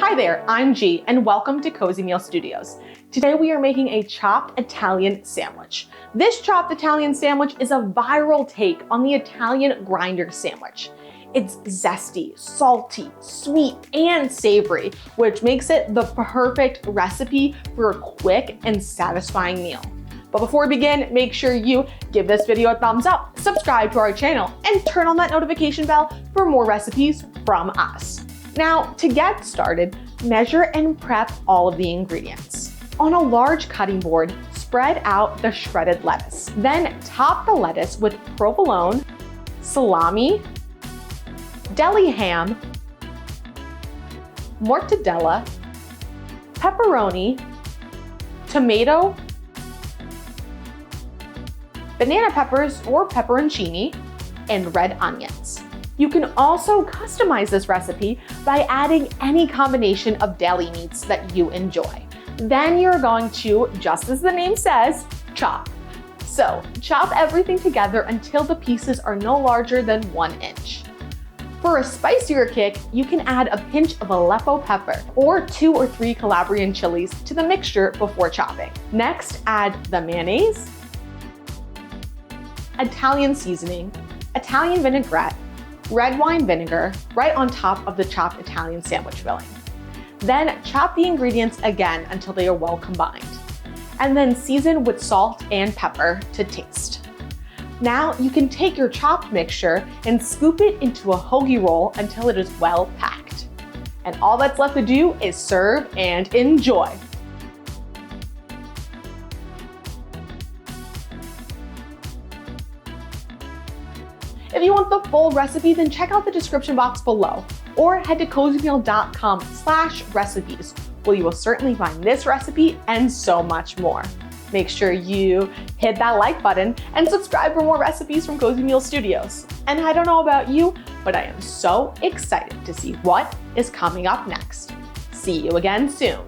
Hi there, I'm G, and welcome to Cozymeal Studios. Today we are making a chopped Italian sandwich. This chopped Italian sandwich is a viral take on the Italian grinder sandwich. It's zesty, salty, sweet, and savory, which makes it the perfect recipe for a quick and satisfying meal. But before we begin, make sure you give this video a thumbs up, subscribe to our channel, and turn on that notification bell for more recipes from us. Now, to get started, measure and prep all of the ingredients. On a large cutting board, spread out the shredded lettuce. Then top the lettuce with provolone, salami, deli ham, mortadella, pepperoni, tomato, banana peppers or pepperoncini, and red onions. You can also customize this recipe by adding any combination of deli meats that you enjoy. Then you're going to, just as the name says, chop. So chop everything together until the pieces are no larger than 1 inch. For a spicier kick, you can add a pinch of Aleppo pepper or 2 or 3 Calabrian chilies to the mixture before chopping. Next, add the mayonnaise, Italian seasoning, Italian vinaigrette, red wine vinegar right on top of the chopped Italian sandwich filling. Then chop the ingredients again until they are well combined. And then season with salt and pepper to taste. Now you can take your chopped mixture and scoop it into a hoagie roll until it is well packed. And all that's left to do is serve and enjoy. If you want the full recipe, then check out the description box below or head to cozymeal.com/recipes, where you will certainly find this recipe and so much more. Make sure you hit that like button and subscribe for more recipes from Cozymeal Studios. And I don't know about you, but I am so excited to see what is coming up next. See you again soon.